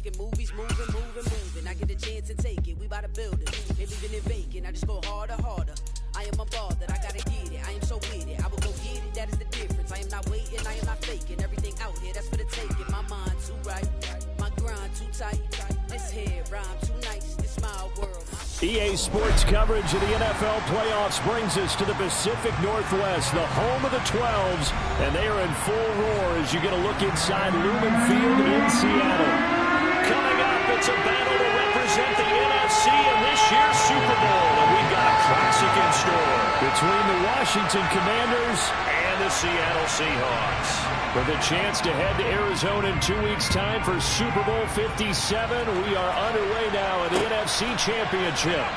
making movies, moving. I get a chance to take it. We bout to build it. Ain't leaving it vacant. I just go harder. I am a ball that I gotta get it. I am so with it. I will go get it. That is the difference. I am not waiting. I am not faking. Everything out here, that's for the taking. My mind too right. My grind too tight. This head rhyme too nice. This my world. EA Sports coverage of the NFL playoffs brings us to the Pacific Northwest, the home of the 12s, and they are in full roar as you get a look inside Lumen Field in Seattle. Coming up, it's a battle to represent the NFC in this year's Super Bowl, and we've got a classic in store between the Washington Commanders and the Seattle Seahawks. With a chance to head to Arizona in 2 weeks' time for Super Bowl 57, we are underway now in the NFC Championship.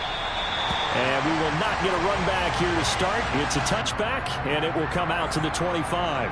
And we will not get a run back here to start. It's a touchback, and it will come out to the 25.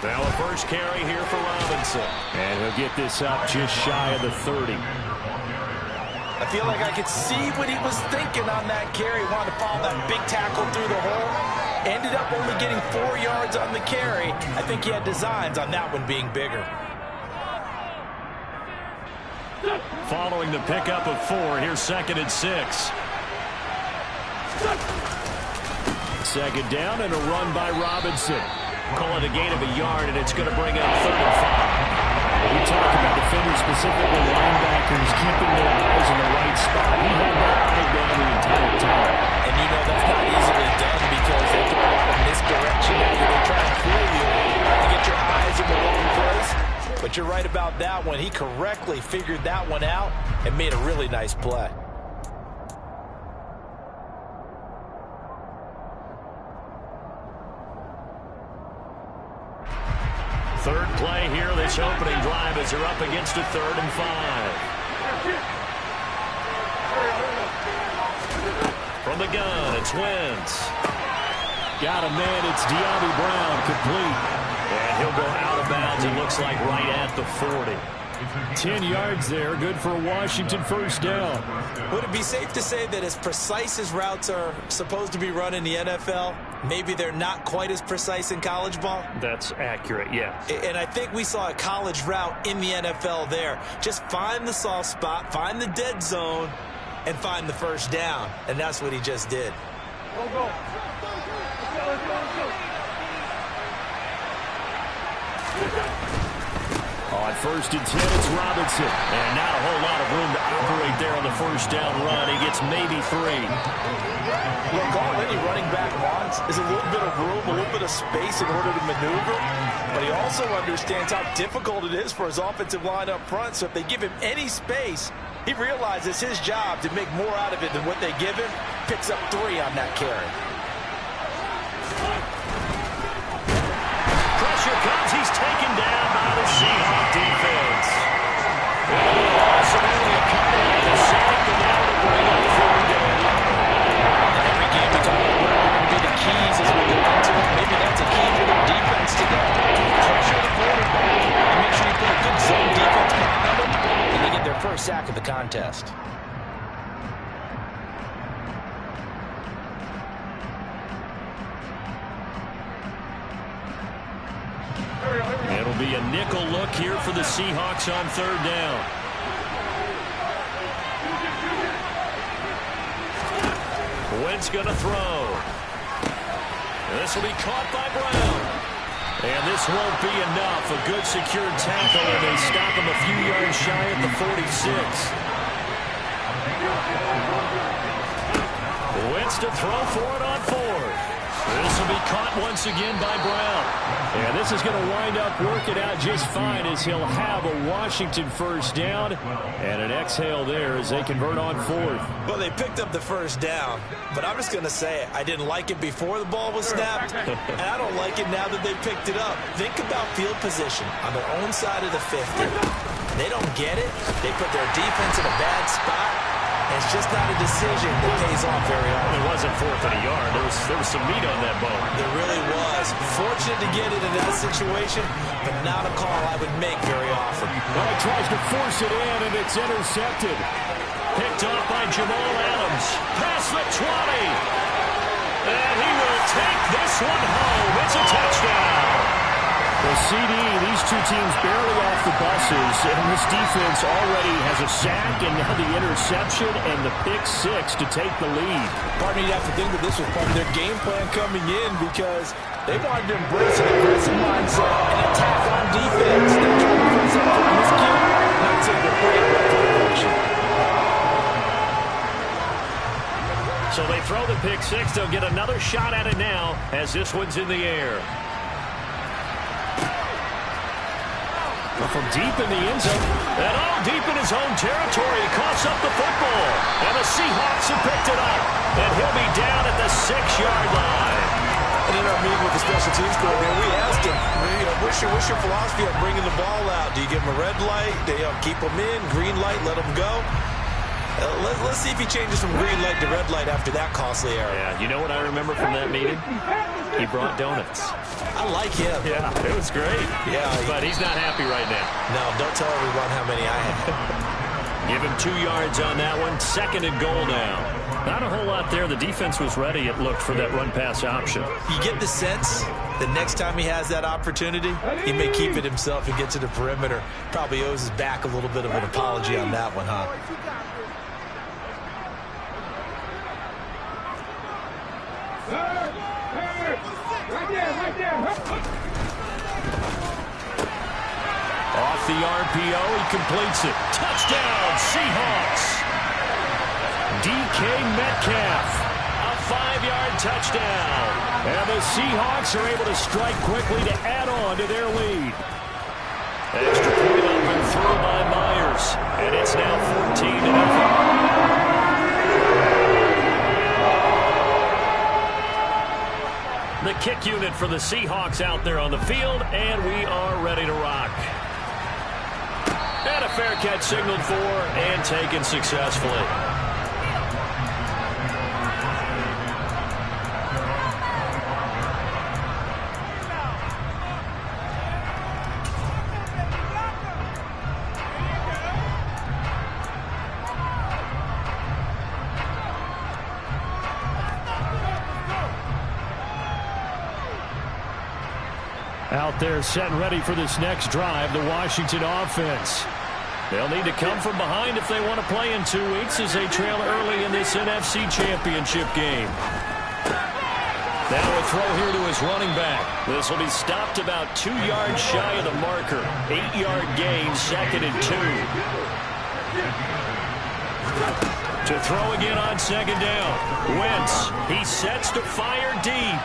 Now a first carry here for Robinson. And he'll get this up just shy of the 30. I feel like I could see what he was thinking on that carry. Wanted to follow that big tackle through the hole. Ended up only getting 4 yards on the carry. I think he had designs on that one being bigger. Following the pickup of 4, here's 2nd and 6. Second down and a run by Robinson. Call it a gain of a yard, and it's going to bring up 3rd and 5. We talk about defenders, specifically linebackers, keeping their eyes in the right spot. He had that eye down the entire time. And you know that's not easily done because they throw a lot of misdirection at you. They try and fool you to get your eyes in the wrong place. But you're right about that one. He correctly figured that one out and made a really nice play. Third play here, this opening drive as they're up against a 3rd and 5. From the gun, it's Wentz. Got a man, it's De'Ami Brown, complete. And he'll go out of bounds, it looks like right at the 40. 10 yards there, good for a Washington first down. Would it be safe to say that as precise as routes are supposed to be run in the NFL, maybe they're not quite as precise in college ball? That's accurate, yeah. And I think we saw a college route in the NFL there. Just find the soft spot, find the dead zone, and find the first down. And that's what he just did. Go. On 1st and 10, it's Robinson. And not a whole lot of room to operate there on the first down run. He gets maybe 3. Look, all any running back wants is a little bit of room, a little bit of space in order to maneuver. But he also understands how difficult it is for his offensive line up front. So if they give him any space, he realizes his job to make more out of it than what they give him. Picks up 3 on that carry. Pressure comes. He's taken down by the Seahawk defense. Also only a couple of the sack, and now to bring up 4th down. Every game we talk about what are going to be the keys as we go into it. Maybe that's a key for their defense today. Pressure the quarterback and make sure you put a good zone defense behind them, and they get their first sack of the contest. It'll be a nickel look here for the Seahawks on 3rd down. Wentz going to throw. This will be caught by Brown. And this won't be enough. A good secured tackle, and they stop him a few yards shy at the 46. Wentz to throw for it on 4th. This will be caught once again by Brown. And this is going to wind up working out just fine as he'll have a Washington first down and an exhale there as they convert on fourth. Well, they picked up the first down, but I'm just going to say it. I didn't like it before the ball was snapped, and I don't like it now that they picked it up. Think about field position on their own side of the 50. They don't get it. They put their defense in a bad spot. It's just not a decision that pays off very often. It wasn't fourth and a yard. There was some meat on that bone. There really was. Fortunate to get it in that situation, but not a call I would make very often. Well, he tries to force it in, and it's intercepted. Picked off by Jamal Adams. Past the 20. And he will take this one home. It's a touchdown. The CD, these two teams barely off the buses, and this defense already has a sack and now the interception and the pick six to take the lead. Partner, you'd have to think that this was part of their game plan coming in because they wanted to embrace an aggressive mindset and attack on defense. They're trying to press up for this game, not saying they're playing right for direction. So they throw the pick six. They'll get another shot at it now as this one's in the air. From deep in the end zone, and all deep in his own territory, he coughs up the football, and the Seahawks have picked it up, and he'll be down at the 6-yard line. And in our meeting with the special teams coordinator, we asked him, what's your philosophy on bringing the ball out? Do you give him a red light? Do you keep him in? Green light, let him go? Let's see if he changes from green light to red light after that costly error. Yeah, you know what I remember from that meeting? He brought donuts. I like him. Yeah, it was great. Yeah, but he's not happy right now. No, don't tell everyone how many I have. Give him 2 yards on that one. 2nd and goal now. Not a whole lot there. The defense was ready, it looked, for that run-pass option. You get the sense that next time he has that opportunity, he may keep it himself and get to the perimeter. Probably owes his back a little bit of an apology on that one, huh? Off the RPO, he completes it. Touchdown, Seahawks. DK Metcalf, a 5-yard touchdown. And the Seahawks are able to strike quickly to add on to their lead. Extra point up and through by Myers. And it's now 14-0. The kick unit for the Seahawks out there on the field, and we are ready to rock. And a fair catch signaled for and taken successfully. Out there set and ready for this next drive, the Washington offense. They'll need to come from behind if they want to play in 2 weeks as they trail early in this NFC Championship game. Now a throw here to his running back. This will be stopped about 2 yards shy of the marker. 8-yard gain, 2nd and 2. To throw again on 2nd down. Wentz, he sets to fire deep.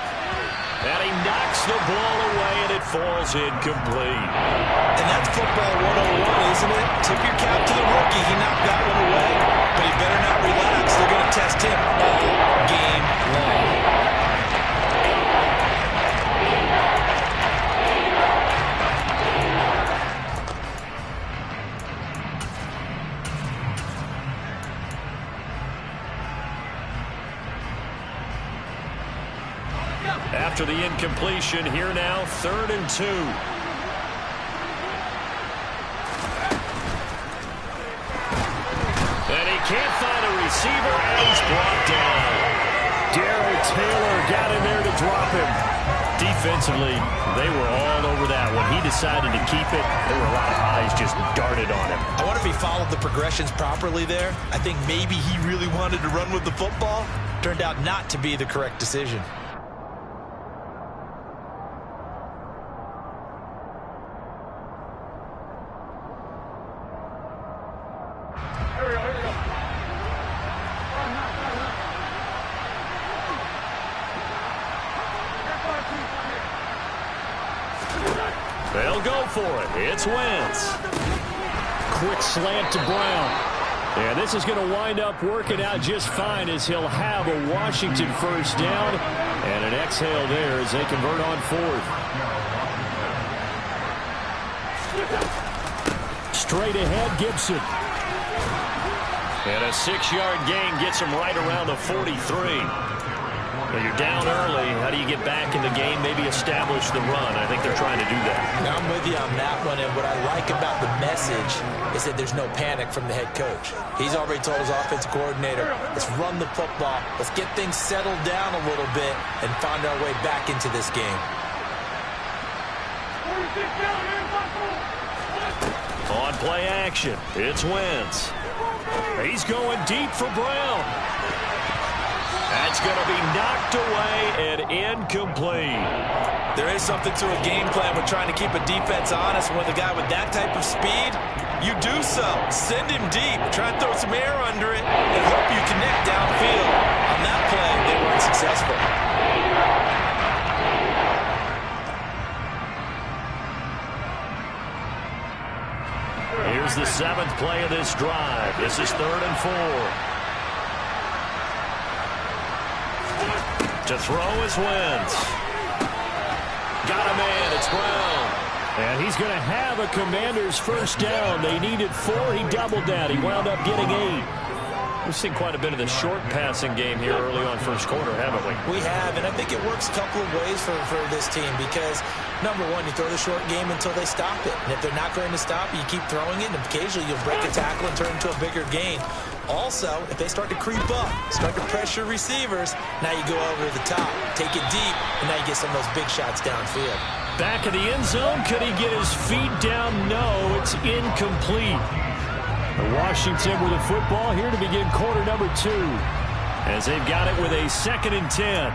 And he knocks the ball away, and it falls incomplete. And that's football 101, isn't it? Tip your cap to the rookie. He knocked that one away, but he better not relax. They're going to test him all game long. After the incompletion, here now, 3rd and 2. And he can't find a receiver, and he's brought down. Darrell Taylor got in there to drop him. Defensively, they were all over that. When he decided to keep it, there were a lot of eyes just darted on him. I wonder if he followed the progressions properly there. I think maybe he really wanted to run with the football. Turned out not to be the correct decision. They'll go for it. It's Wentz. Quick slant to Brown. And this is going to wind up working out just fine as he'll have a Washington first down and an exhale there as they convert on fourth. Straight ahead, Gibson. And a 6-yard gain gets him right around the 43. Well, you're down early. How do you get back in the game, maybe establish the run? I think they're trying to do that. Now, I'm with you on that one, and what I like about the message is that there's no panic from the head coach. He's already told his offensive coordinator, let's run the football, let's get things settled down a little bit and find our way back into this game. On play action, it's Wentz. He's going deep for Brown. That's going to be knocked away and incomplete. There is something to a game plan with trying to keep a defense honest. With a guy with that type of speed, you do so. Send him deep. Try and throw some air under it and hope you connect downfield. On that play, they weren't successful. Here's the 7th play of this drive. This is 3rd and 4. To throw is Wentz. Got a man. It's Brown. And he's going to have a Commander's first down. They needed 4. He doubled that. He wound up getting 8. We've seen quite a bit of the short passing game here early on first quarter, haven't we? We have, and I think it works a couple of ways for this team because, number one, you throw the short game until they stop it. And if they're not going to stop it, you keep throwing it, and occasionally you'll break a tackle and turn it into a bigger gain. Also, if they start to creep up, start to pressure receivers, now you go over the top, take it deep, and now you get some of those big shots downfield. Back of the end zone, could he get his feet down? No, it's incomplete. Washington with the football here to begin quarter number 2 as they've got it with a 2nd and 10.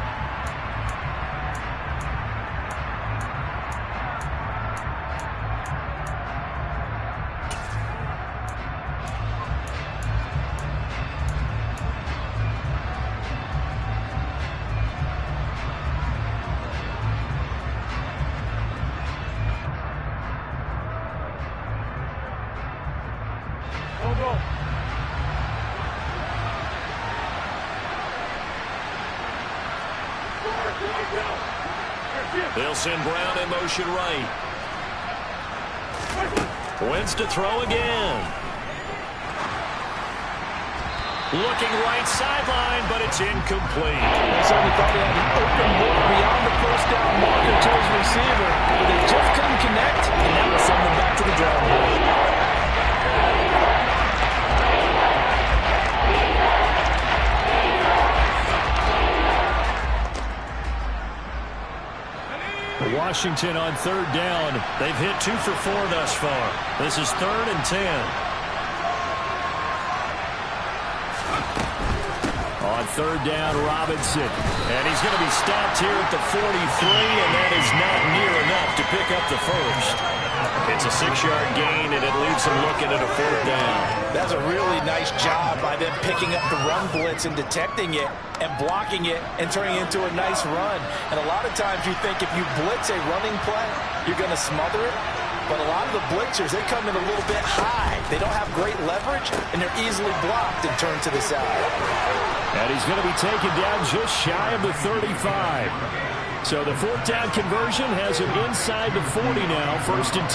They'll send Brown in motion right. Wentz to throw again. Looking right sideline, but it's incomplete. They certainly thought he had an open look beyond the first down marker to his receiver, but they just couldn't connect, and that will send them back to the drawing board. Washington on 3rd down. They've hit 2 for 4 thus far. This is 3rd and 10. On 3rd down, Robinson. And he's going to be stopped here at the 43, and that is not near enough to pick up the first. It's a 6-yard gain, and it leaves them looking at a 4th down. That's a really nice job by them picking up the run blitz and detecting it and blocking it and turning it into a nice run. And a lot of times you think if you blitz a running play, you're going to smother it. But a lot of the blitzers, they come in a little bit high. They don't have great leverage, and they're easily blocked and turned to the side. And he's going to be taken down just shy of the 35. So the 4th down conversion has him inside the 40 now, 1st and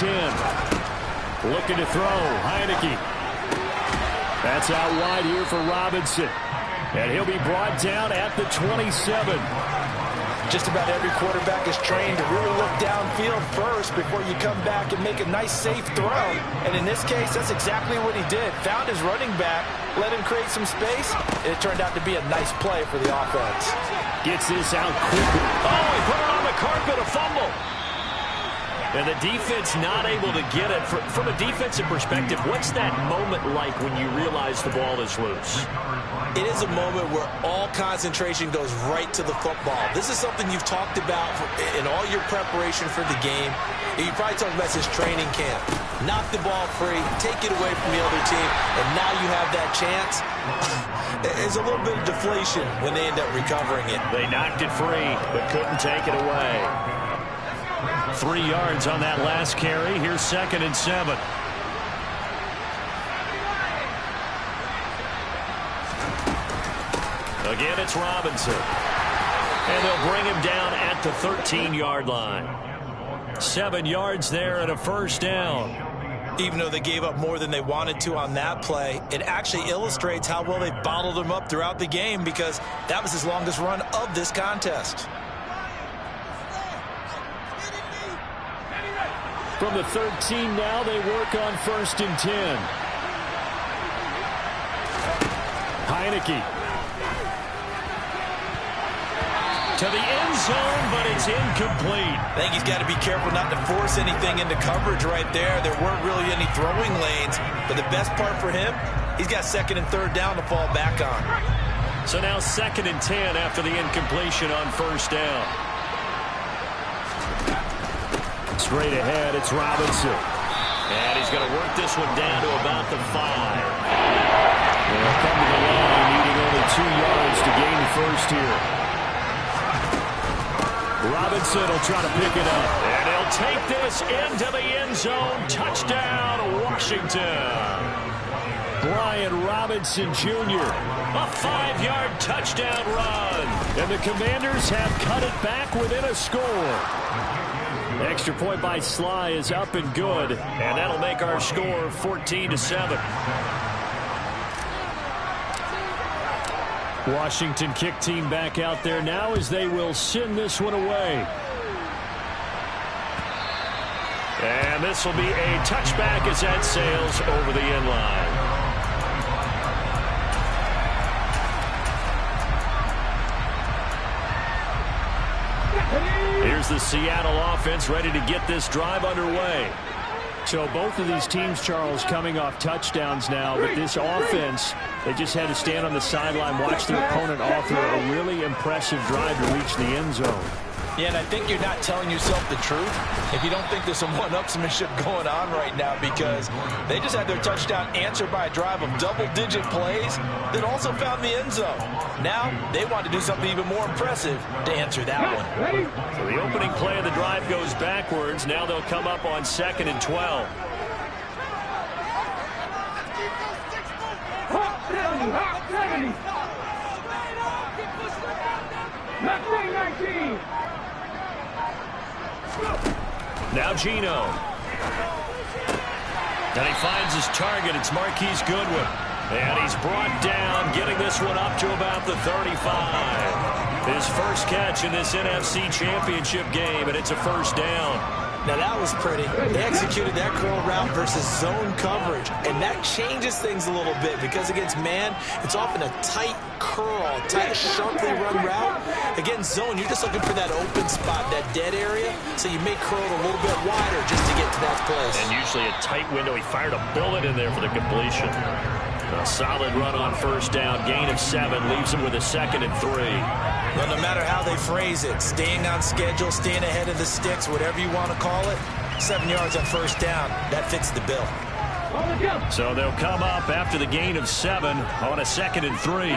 10. Looking to throw, Heineke. That's out wide here for Robinson. And he'll be brought down at the 27. Just about every quarterback is trained to really look downfield first before you come back and make a nice, safe throw. And in this case, that's exactly what he did. Found his running back, let him create some space, and it turned out to be a nice play for the offense. Gets this out quickly. Oh, he put it on the carpet, a fumble. And the defense not able to get it. From a defensive perspective, what's that moment like when you realize the ball is loose? It is a moment where all concentration goes right to the football. This is something you've talked about in all your preparation for the game. You probably talked about this training camp. Knock the ball free, take it away from the other team, and now you have that chance. There's a little bit of deflation when they end up recovering it. They knocked it free, but couldn't take it away. 3 yards on that last carry. Here's 2nd and 7. Again, it's Robinson. And they'll bring him down at the 13-yard line. 7 yards there and a first down. Even though they gave up more than they wanted to on that play, it actually illustrates how well they bottled him up throughout the game, because that was his longest run of this contest. From the 13 now, they work on 1st and 10. Heineke. To the end zone, but it's incomplete. I think he's got to be careful not to force anything into coverage right there. There weren't really any throwing lanes, but the best part for him, he's got 2nd and 3rd down to fall back on. So now 2nd and 10 after the incompletion on 1st down. Straight ahead, it's Robinson. And he's going to work this one down to about the 5. They'll come to the line, needing only 2 yards to gain the first here. Robinson will try to pick it up. And he'll take this into the end zone. Touchdown, Washington. Brian Robinson Jr. A 5-yard touchdown run. And the Commanders have cut it back within a score. Extra point by Sly is up and good. And that'll make our score 14-7. Washington kick team back out there now as they will send this one away. And this will be a touchback as that sails over the end line. Here's the Seattle offense ready to get this drive underway. So both of these teams, Charles, coming off touchdowns now, but this offense, they just had to stand on the sideline, watch their opponent author a really impressive drive to reach the end zone. Yeah, and I think you're not telling yourself the truth if you don't think there's some one-upsmanship going on right now, because they just had their touchdown answered by a drive of double-digit plays that also found the end zone. Now they want to do something even more impressive to answer that one. So the opening play of the drive goes backwards. Now they'll come up on 2nd and 12. Now Gino. And he finds his target. It's Marquise Goodwin. And he's brought down, getting this one up to about the 35. His first catch in this NFC Championship game, and it's a first down. Now that was pretty. They executed that curl route versus zone coverage, and that changes things a little bit, because against man, it's often a tight curl, tight, sharply run route. Against zone, you're just looking for that open spot, that dead area, so you may curl it a little bit wider just to get to that place. And usually a tight window. He fired a bullet in there for the completion. A solid run on first down. Gain of 7 leaves him with a 2nd and 3. Well, no matter how they phrase it, staying on schedule, staying ahead of the sticks, whatever you want to call it, 7 yards on first down, that fits the bill. So they'll come up after the gain of 7 on a 2nd and 3.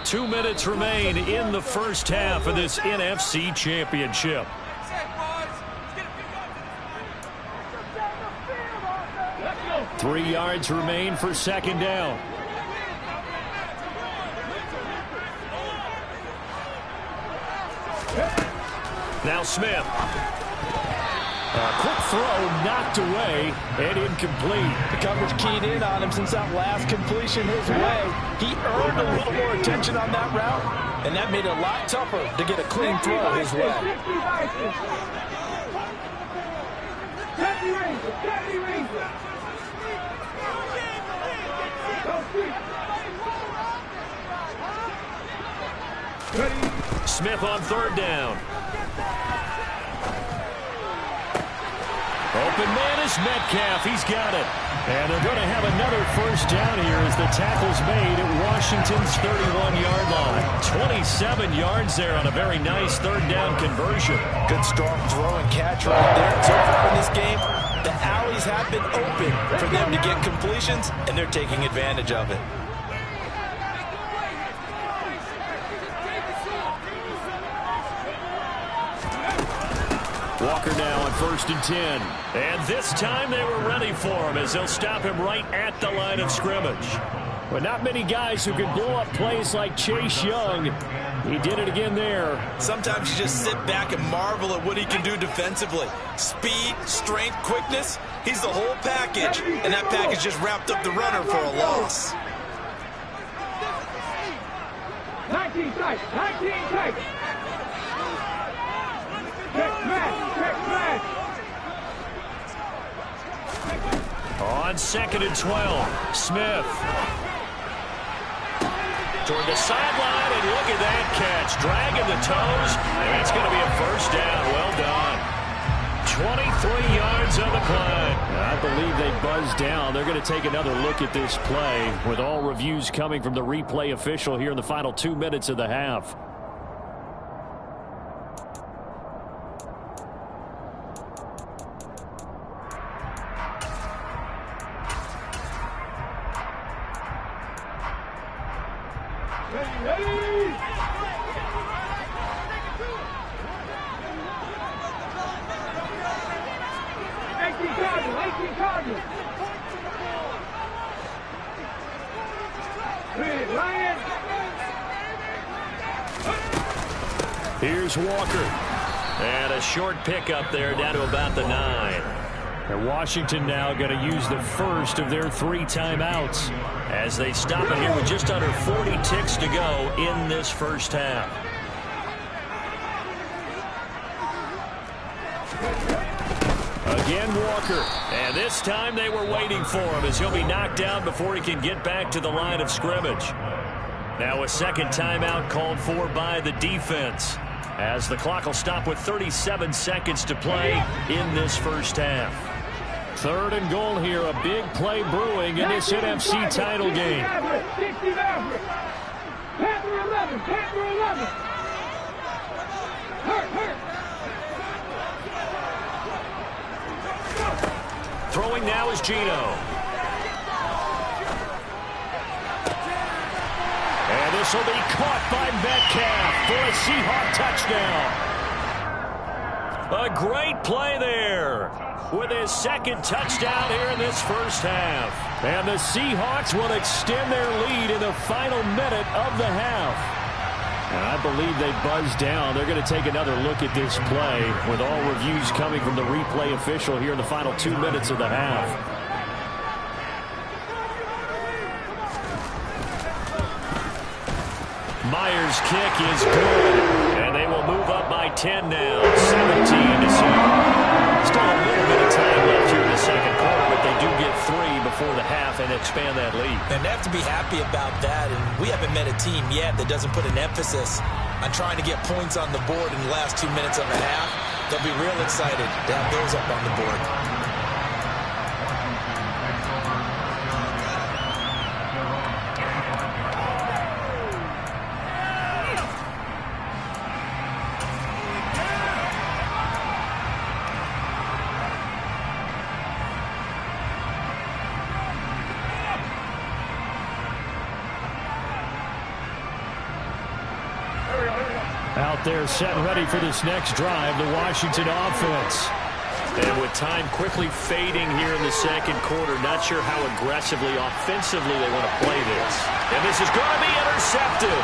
2 minutes remain in the first half of this NFC Championship. Three yards remain for 2nd down. Now Smith. A quick throw knocked away and incomplete. The coverage keyed in on him since that last completion his way. He earned a little more attention on that route, and that made it a lot tougher to get a clean throw his way. Smith on 3rd down. Open man is Metcalf. He's got it. And they're going to have another first down here as the tackle's made at Washington's 31-yard line. 27 yards there on a very nice 3rd down conversion. Good strong throw and catch right there. So far in this game, the alleys have been open for them to get completions, and they're taking advantage of it. Walker now on 1st and 10. And this time they were ready for him as they'll stop him right at the line of scrimmage. But not many guys who can blow up plays like Chase Young. He did it again there. Sometimes you just sit back and marvel at what he can do defensively. Speed, strength, quickness. He's the whole package. And that package just wrapped up the runner for a loss. 19 tight, 19 tight. Check smash. On 2nd and 12, Smith. Toward the sideline, and look at that catch. Dragging the toes, and that's going to be a first down. Well done. 23 yards on the play. I believe they buzzed down. They're going to take another look at this play with all reviews coming from the replay official here in the final 2 minutes of the half. Here's Walker. And a short pickup there down to about the 9. And Washington now going to use the first of their 3 timeouts as they stop it here with just under 40 ticks to go in this first half. Again, Walker. And this time they were waiting for him as he'll be knocked down before he can get back to the line of scrimmage. Now a second timeout called for by the defense as the clock will stop with 37 seconds to play in this first half. 3rd and goal here. A big play brewing in this NFC title game. Throwing now is Gino. And this will be caught by Metcalf for a Seahawk touchdown. A great play there with his 2nd touchdown here in this first half. And the Seahawks will extend their lead in the final minute of the half. And I believe they buzzed down. They're going to take another look at this play with all reviews coming from the replay official here in the final 2 minutes of the half. Myers' kick is good, and they will move up by 10 now, 17-7. Still a little bit of time left here in the second quarter, but they do get 3 before the half and expand that lead. And they have to be happy about that, and we haven't met a team yet that doesn't put an emphasis on trying to get points on the board in the last 2 minutes of the half. They'll be real excited to have those up on the board. Out there set and ready for this next drive, the Washington offense. And with time quickly fading here in the second quarter, not sure how aggressively, offensively they want to play this. And this is going to be intercepted.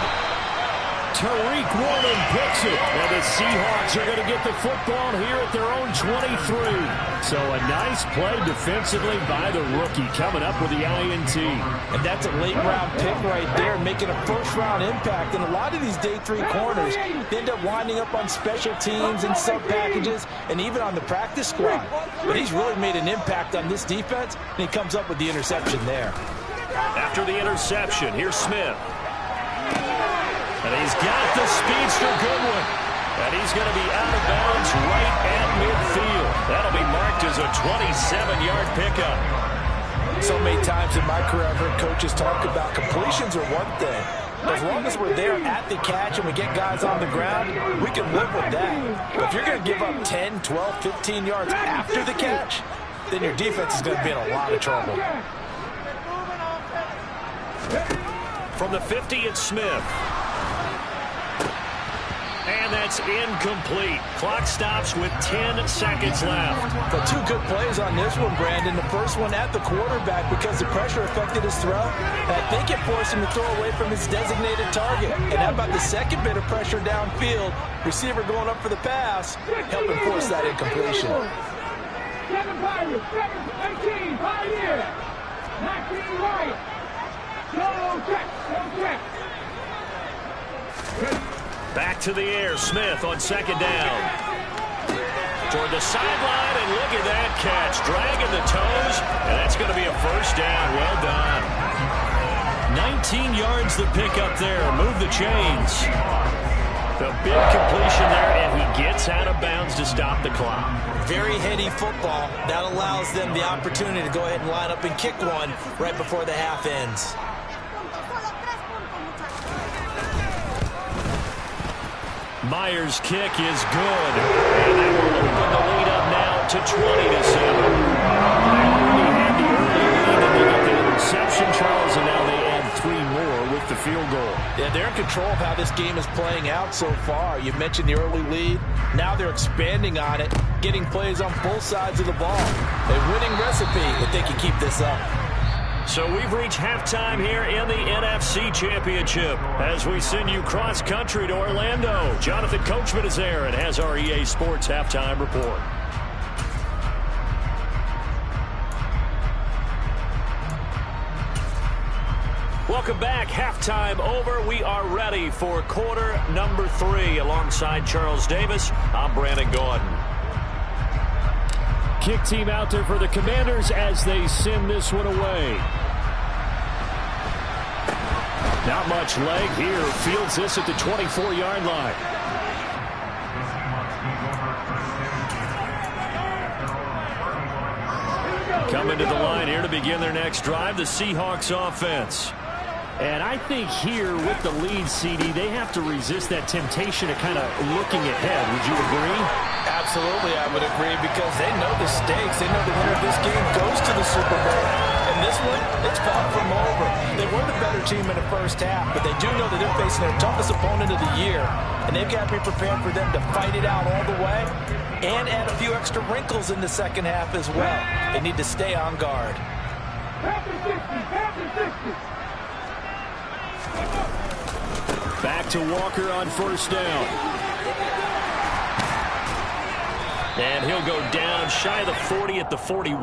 Tariq Woolen picks it. And the Seahawks are going to get the football here at their own 23. So a nice play defensively by the rookie coming up with the INT. And that's a late-round pick right there, making a first-round impact. And a lot of these day 3 corners end up winding up on special teams and sub-packages and even on the practice squad. But he's really made an impact on this defense, and he comes up with the interception there. After the interception, here's Smith. And he's got the speedster Goodwin. And he's going to be out of bounds right at midfield. That'll be marked as a 27-yard pickup. So many times in my career I've heard coaches talk about completions are one thing. As long as we're there at the catch and we get guys on the ground, we can live with that. But if you're going to give up 10, 12, 15 yards after the catch, then your defense is going to be in a lot of trouble. From the 50, it's Smith. And that's incomplete. Clock stops with 10 seconds left. But two good plays on this one, Brandon. The first one at the quarterback because the pressure affected his throw. And I think it forced him to throw away from his designated target. And how about the second bit of pressure downfield? Receiver going up for the pass, helping force that incompletion. 7 Pirates, 18, Pioneer, 19 right. Go check. Back to the air. Smith on second down. Toward the sideline, and look at that catch. Dragging the toes, and that's going to be a first down. Well done. 19 yards the pick up there. Move the chains. The big completion there, and he gets out of bounds to stop the clock. Very heady football. That allows them the opportunity to go ahead and line up and kick one right before the half ends. Myers' kick is good. And they will open the lead up now to 20-7. They already had the early lead, and they get the interception, Charles, and now they add 3 more with the field goal. Yeah, they're in control of how this game is playing out so far. You mentioned the early lead. Now they're expanding on it, getting plays on both sides of the ball. A winning recipe if they can keep this up. So we've reached halftime here in the NFC Championship as we send you cross-country to Orlando. Jonathan Coachman is there and has our EA Sports halftime report. Welcome back. Halftime over. We are ready for quarter number 3. Alongside Charles Davis, I'm Brandon Gordon. Kick team out there for the Commanders as they send this one away. Not much leg here. Fields this at the 24-yard line. Coming to the line here to begin their next drive, the Seahawks offense. And I think here with the lead, CD, they have to resist that temptation of kind of looking ahead. Would you agree? Absolutely, I would agree, because they know the stakes. They know the winner of this game goes to the Super Bowl. And this one, it's far from over. They were the better team in the first half, but they do know that they're facing their toughest opponent of the year. And they've got to be prepared for them to fight it out all the way and add a few extra wrinkles in the second half as well. They need to stay on guard. Back to Walker on first down. And he'll go down shy of the 40 at the 41.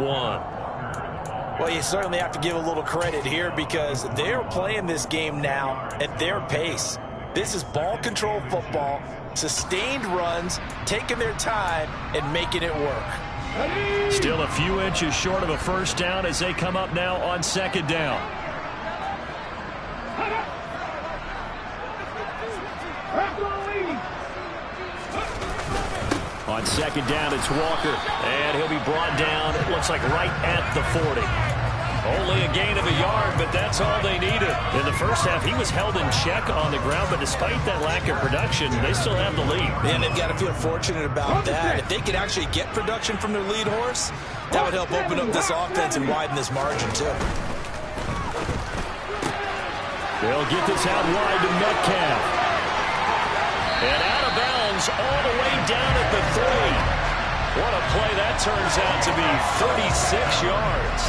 Well, you certainly have to give a little credit here because they're playing this game now at their pace. This is ball control football, sustained runs, taking their time and making it work. Still a few inches short of a first down as they come up now on second down. On second down, it's Walker, and he'll be brought down, it looks like right at the 40. Only a gain of a yard, but that's all they needed. In the first half, he was held in check on the ground, but despite that lack of production, they still have the lead. And they've got to feel fortunate about that. If they could actually get production from their lead horse, that would help open up this offense and widen this margin, too. They'll get this out wide to Metcalf. And out of bounds all the way down at the 3. What a play that turns out to be, 36 yards.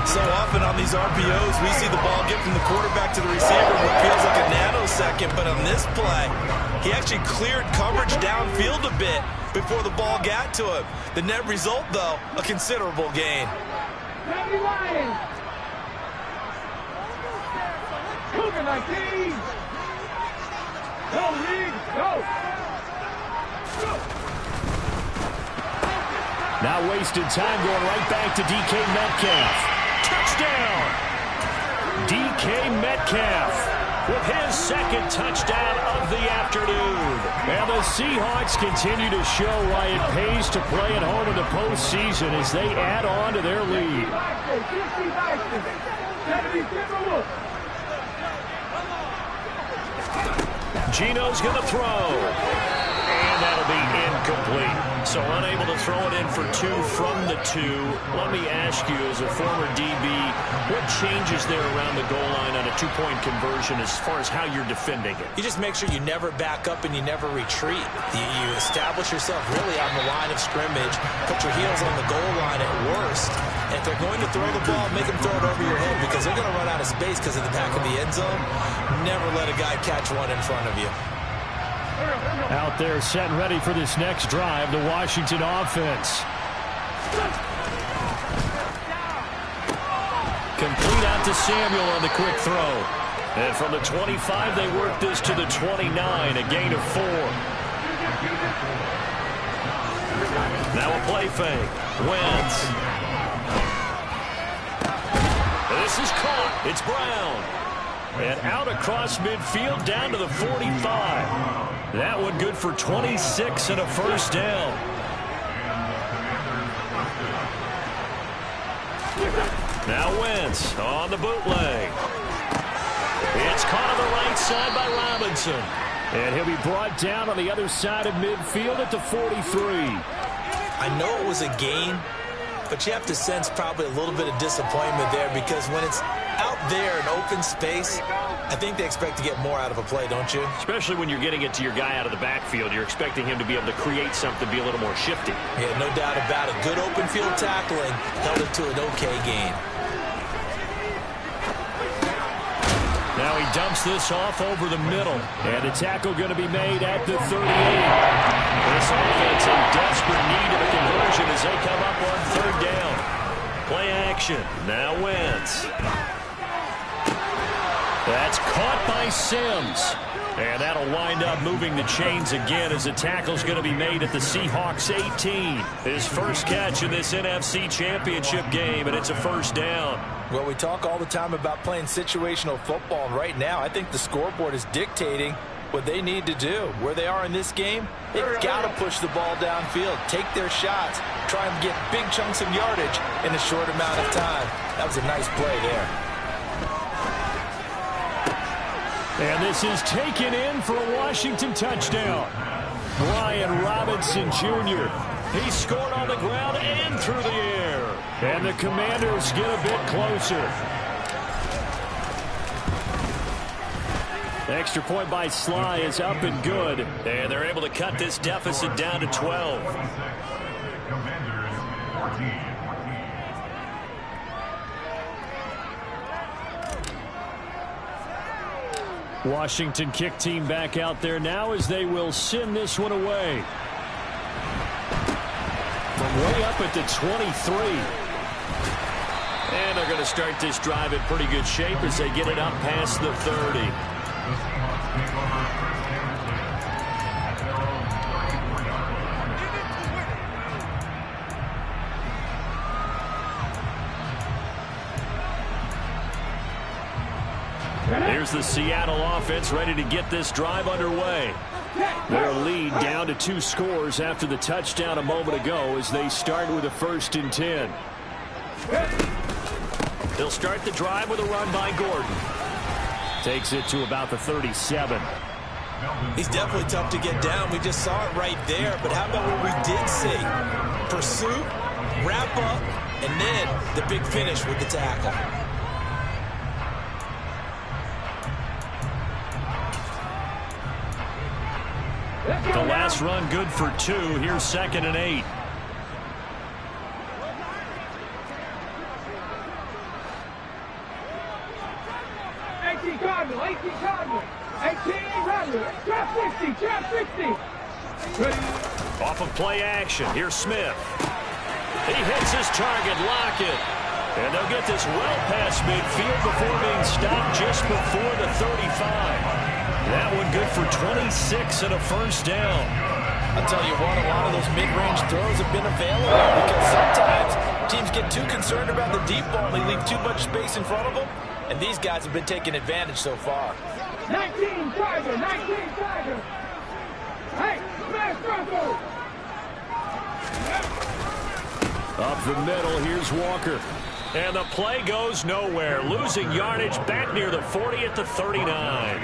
So often on these RPOs, we see the ball get from the quarterback to the receiver in what feels like a nanosecond. But on this play, he actually cleared coverage downfield a bit before the ball got to him. The net result, though, a considerable gain. Now wasted time going right back to DK Metcalf. Touchdown! DK Metcalf with his second touchdown of the afternoon. And the Seahawks continue to show why it pays to play at home in the postseason as they add on to their lead. Geno's going to throw. And that'll be incomplete. So unable to throw it in for 2 from the 2. Let me ask you, as a former DB, what changes there around the goal line on a 2-point conversion as far as how you're defending it? You just make sure you never back up and you never retreat. You establish yourself really on the line of scrimmage, put your heels on the goal line at worst, and if they're going to throw the ball, make them throw it over your head because they're going to run out of space because of the back of the end zone. Never let a guy catch one in front of you. Out there set and ready for this next drive, the Washington offense. Complete out to Samuel on the quick throw. And from the 25, they work this to the 29, a gain of 4. Now a play fake. Wentz. This is caught. It's Brown. And out across midfield down to the 45. That one good for 26 and a first down. Now Wentz on the bootleg. It's caught on the right side by Robinson. And he'll be brought down on the other side of midfield at the 43. I know it was a gain, but you have to sense probably a little bit of disappointment there because when it's out there in open space, I think they expect to get more out of a play, don't you? Especially when you're getting it to your guy out of the backfield. You're expecting him to be able to create something, be a little more shifty. Yeah, no doubt about it. Good open field tackling held it to an okay gain. Now he dumps this off over the middle. And the tackle going to be made at the 38. This offense in desperate need of a conversion as they come up on 3rd down. Play action. Now Wentz. That's caught by Sims. And that'll wind up moving the chains again as the tackle's going to be made at the Seahawks 18. His first catch in this NFC Championship game, and it's a first down. Well, we talk all the time about playing situational football, and right now I think the scoreboard is dictating what they need to do. Where they are in this game, they've got to push the ball downfield, take their shots, try and get big chunks of yardage in a short amount of time. That was a nice play there. And this is taken in for a Washington touchdown. Brian Robinson Jr. He scored on the ground and through the air. And the Commanders get a bit closer. The extra point by Sly is up and good. And they're able to cut this deficit down to 12. Washington kick team back out there now as they will send this one away. From way up at the 23. And they're going to start this drive in pretty good shape as they get it up past the 30. Here's the Seattle offense ready to get this drive underway. Their lead down to 2 scores after the touchdown a moment ago as they start with a 1st and 10. They'll start the drive with a run by Gordon. Takes it to about the 37. He's definitely tough to get down. We just saw it right there. But how about what we did see? Pursuit, wrap up, and then the big finish with the tackle. The last run good for 2. Here's 2nd and 8. Cardinal, 18 Cardinal, 18 Cardinal, trap 60, trap 60. Off of play action, here's Smith. He hits his target, Lockett. And they'll get this well past midfield before being stopped just before the 35. That one good for 26 and a first down. I'll tell you what, a lot of those mid-range throws have been available because sometimes teams get too concerned about the deep ball and they leave too much space in front of them. And these guys have been taking advantage so far. 19 Tiger, 19 Tiger. Hey, smash Bronco. Up the middle, here's Walker. And the play goes nowhere. Losing yardage back near the 40 at the 39.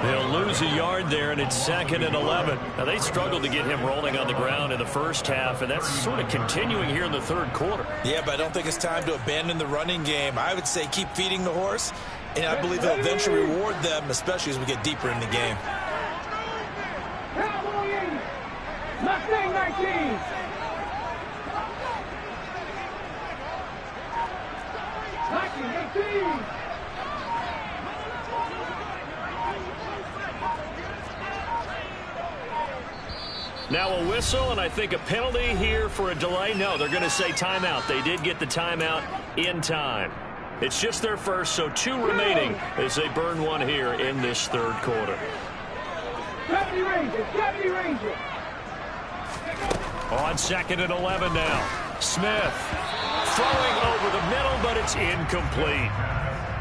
They'll lose a yard there, and it's 2nd and 11. Now, they struggled to get him rolling on the ground in the first half, and that's sort of continuing here in the third quarter. Yeah, but I don't think it's time to abandon the running game. I would say keep feeding the horse, and I believe he'll eventually reward them, especially as we get deeper in the game. Mustang 19. Now a whistle, and I think a penalty here for a delay. No, they're going to say timeout. They did get the timeout in time. It's just their first, so 2 remaining as they burn one here in this third quarter. 70 Ranger. On 2nd and 11 now. Smith throwing over the middle, but it's incomplete.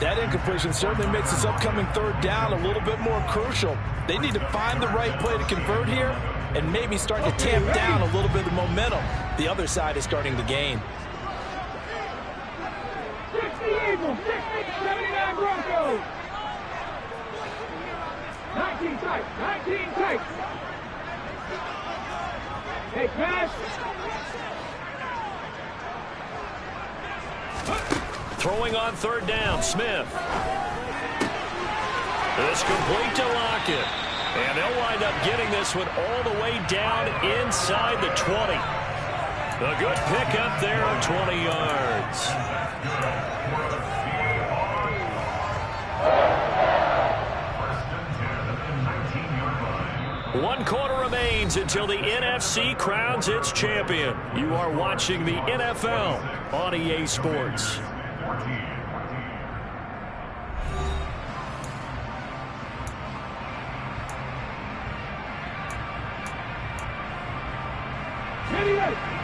That incompletion certainly makes this upcoming third down a little bit more crucial. They need to find the right play to convert here and maybe start to tamp down a little bit of the momentum the other side is starting to gain. 60 Eagles, 79 Broncos. 19 tight. Hey, pass. Throwing on third down, Smith. It's complete to Lockett. And they'll wind up getting this one all the way down inside the 20. A good pickup there of 20 yards. One quarter remains until the NFC crowns its champion. You are watching the NFL on EA Sports.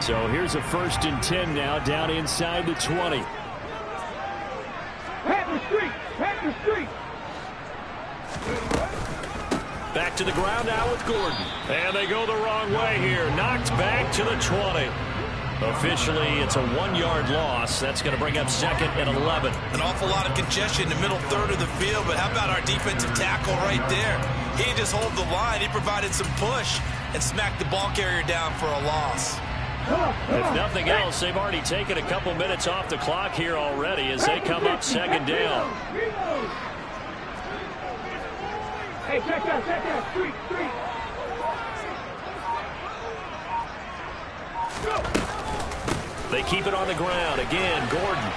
So here's a 1st and 10 now down inside the 20. Panther Street. Back to the ground now with Gordon. And they go the wrong way here. Knocked back to the 20. Officially, it's a 1-yard loss. That's going to bring up 2nd and 11. An awful lot of congestion in the middle third of the field, but how about our defensive tackle right there? He didn't just hold the line. He provided some push and smacked the ball carrier down for a loss. If nothing else, they've already taken a couple minutes off the clock here already as they come up 2nd down. Hey, check out, street. They keep it on the ground. Again, Gordon.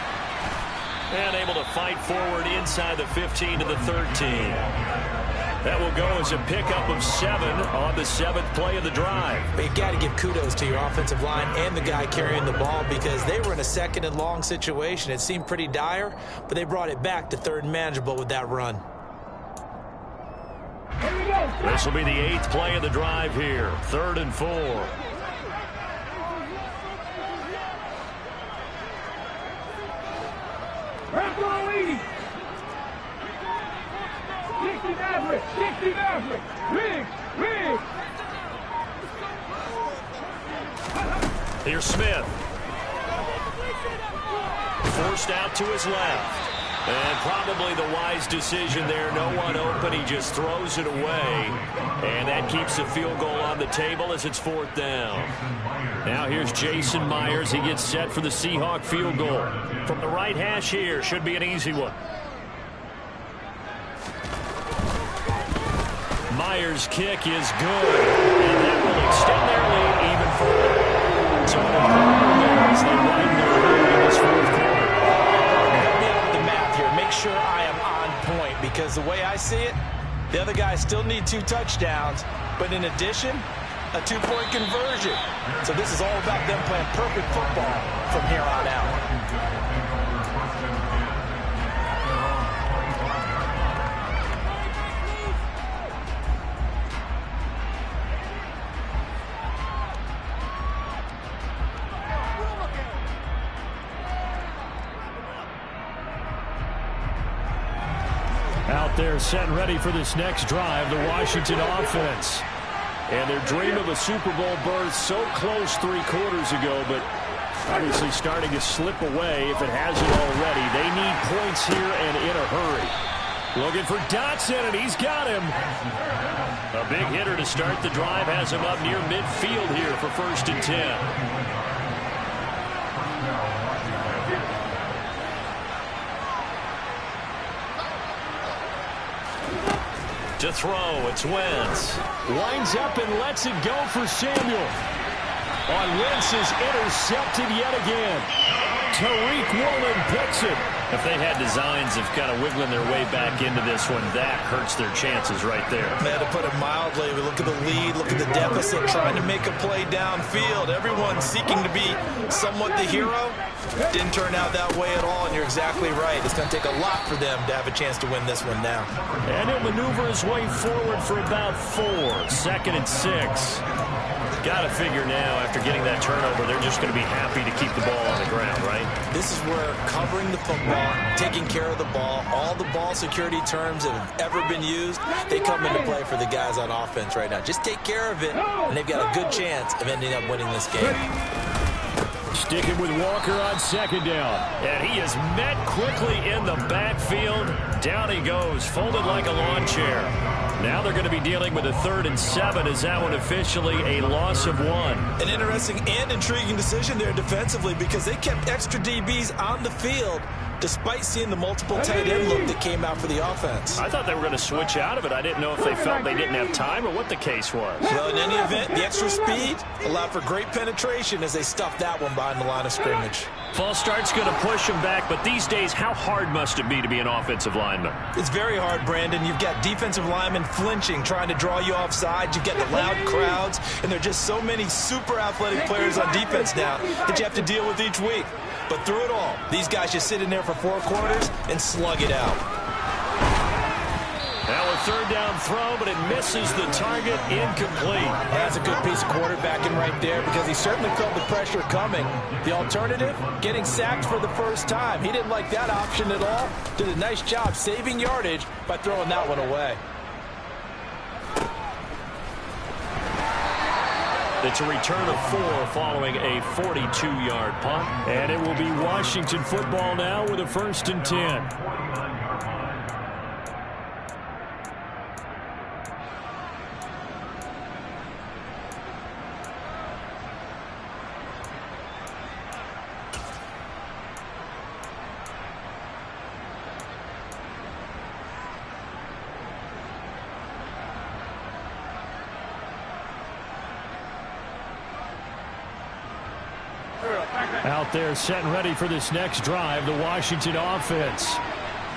And able to fight forward inside the 15 to the 13. That will go as a pickup of 7 on the 7th play of the drive. But you got to give kudos to your offensive line and the guy carrying the ball because they were in a 2nd and long situation. It seemed pretty dire, but they brought it back to 3rd and manageable with that run. This will be the 8th play of the drive here. 3rd and 4. Bronco lead. 60 Maverick. Riggs. Here's Smith. Forced out to his left. And probably the wise decision there. No one open. He just throws it away. And that keeps the field goal on the table as it's 4th down. Now here's Jason Myers. He gets set for the Seahawk field goal. From the right hash here. Should be an easy one. Myers' kick is good. And that will extend their lead even further. So an improvement there as they widen their lead in this 4th quarter. Make sure I am on point because the way I see it, the other guys still need 2 touchdowns, but in addition, a 2-point conversion. So this is all about them playing perfect football from here on out. Out there set and ready for this next drive, the Washington offense. And their dream of a Super Bowl berth so close 3 quarters ago, but Obviously starting to slip away if it hasn't already. They need points here and in a hurry. Looking for Dotson, and he's got him. A big hitter to start the drive has him up near midfield here for 1st and 10. To throw, it's Wentz. Winds up and lets it go for Samuel. On Wentz is intercepted yet again. Tariq Woolen picks it. If they had designs of kind of wiggling their way back into this one, that hurts their chances right there. Man, to put it mildly, we look at the lead, look at the deficit, trying to make a play downfield. Everyone seeking to be somewhat the hero. Didn't turn out that way at all, and you're exactly right. It's going to take a lot for them to have a chance to win this one now. And he'll maneuver his way forward for about 4. 2nd and 6. Got to figure now, after getting that turnover, they're just going to be happy to keep the ball on the ground, right? This is where covering the football, taking care of the ball, all the ball security terms that have ever been used, they come into play for the guys on offense right now. Just take care of it, and they've got a good chance of ending up winning this game. Sticking with Walker on 2nd down. And he is met quickly in the backfield. Down he goes, folded like a lawn chair. Now they're going to be dealing with a 3rd and 7. Is that one officially a loss of 1? An interesting and intriguing decision there defensively, because they kept extra DBs on the field despite seeing the multiple tight end look that came out for the offense. I thought they were going to switch out of it. I didn't know if they felt they didn't have time or what the case was. Well, in any event, the extra speed allowed for great penetration as they stuffed that one behind the line of scrimmage. False start's going to push them back, but these days, how hard must it be to be an offensive lineman? It's very hard, Brandon. You've got defensive linemen flinching, trying to draw you offside. You've got the loud crowds, and there are just so many super athletic players on defense now that you have to deal with each week. But through it all, these guys just sit in there for 4 quarters and slug it out. Now a 3rd down throw, but it misses the target, incomplete. That's a good piece of quarterbacking right there, because he certainly felt the pressure coming. The alternative, getting sacked for the first time. He didn't like that option at all. Did a nice job saving yardage by throwing that one away. It's a return of 4 following a 42-yard punt. And it will be Washington football now with a 1st and 10. Out there set and ready for this next drive, the Washington offense.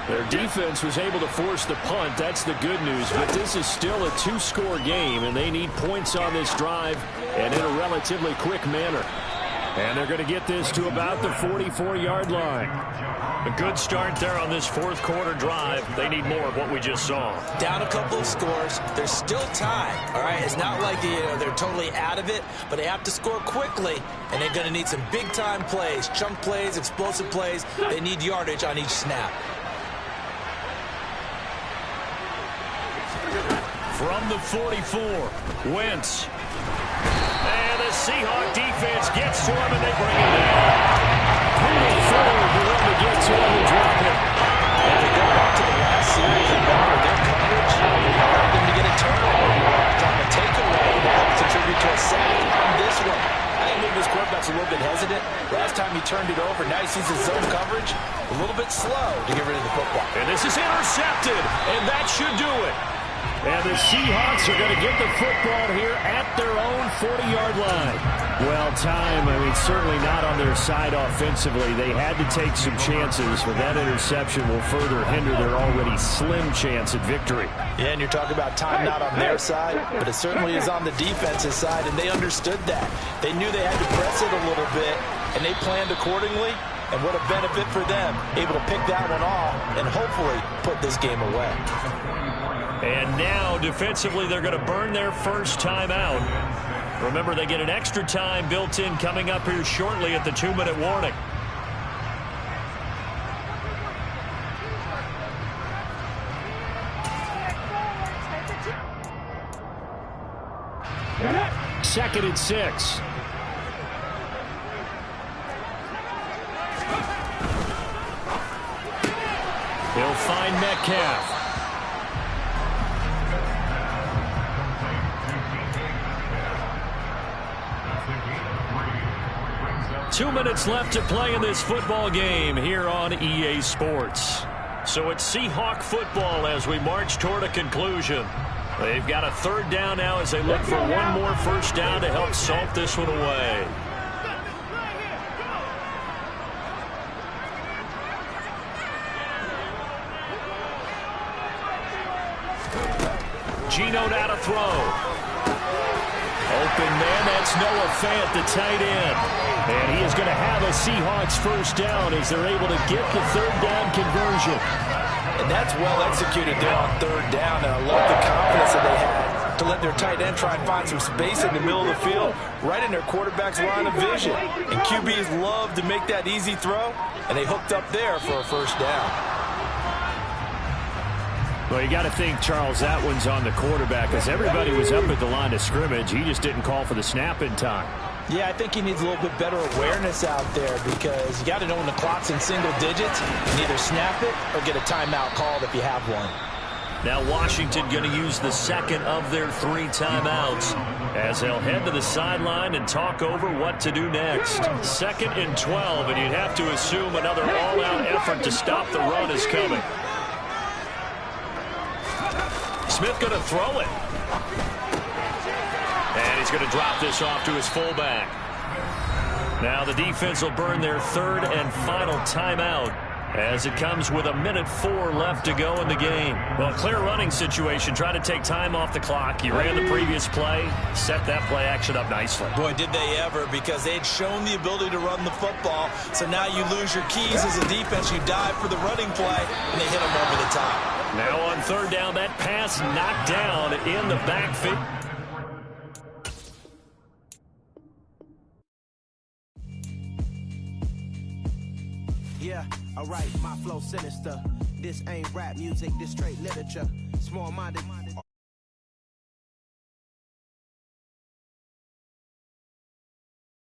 Their defense was able to force the punt. That's the good news. But this is still a 2-score game, and they need points on this drive and in a relatively quick manner. And they're going to get this to about the 44-yard line. A good start there on this 4th quarter drive. They need more of what we just saw. Down a couple of scores. There's still time, all right? It's not like they're totally out of it, but they have to score quickly, and they're going to need some big-time plays, chunk plays, explosive plays. They need yardage on each snap. From the 44, Wentz. And the Seahawk defense gets to him, and they bring him down. Moving forward, the one to get to him and drop him. If you go back to the last series, remember their coverage allowed them to get a turnover. Trying to take away to help contribute to a sack on this one. I think maybe this quarterback's a little bit hesitant. Last time he turned it over, now he sees his zone coverage a little bit slow to get rid of the football. And this is intercepted, and that should do it. And the Seahawks are going to get the football here at their own 40-yard line. Well, certainly not on their side offensively. They had to take some chances, but that interception will further hinder their already slim chance at victory. Yeah, and you're talking about time not on their side, but it certainly is on the defensive side, and they understood that. They knew they had to press it a little bit, and they planned accordingly. And what a benefit for them, able to pick that one off and hopefully put this game away. And now, defensively, they're going to burn their first time out. Remember, they get an extra time built in coming up here shortly at the 2-minute warning. Second and 6. He'll find Metcalf. 2 minutes left to play in this football game here on EA Sports. So it's Seahawk football as we march toward a conclusion. They've got a third down now as they look for one more first down to help salt this one away. Geno now to throw. Open man, that's Noah Fant, the tight end. And he is going to have a Seahawks first down as they're able to get the third down conversion. And that's well executed there on third down, and I love the confidence that they had to let their tight end try and find some space in the middle of the field, right in their quarterback's line of vision. And QBs love to make that easy throw, and they hooked up there for a first down. Well, you got to think, Charles, that one's on the quarterback because everybody was up at the line of scrimmage. He just didn't call for the snap in time. Yeah, I think he needs a little bit better awareness out there because you got to know when the clock's in single digits and either snap it or get a timeout called if you have one. Now Washington going to use the second of their 3 timeouts as they'll head to the sideline and talk over what to do next. 2nd and 12, and you'd have to assume another all-out effort to stop the run is coming. Smith going to throw it. And he's going to drop this off to his fullback. Now the defense will burn their 3rd and final timeout as it comes with 1:04 left to go in the game. Well, clear running situation. Try to take time off the clock. You ran the previous play. Set that play action up nicely. Boy, did they ever, because they'd shown the ability to run the football. So now you lose your keys as a defense. You dive for the running play, and they hit them over the top. Now on third down, that pass knocked down in the backfield. Yeah, alright, my flow sinister. This ain't rap music, this straight literature. Small-minded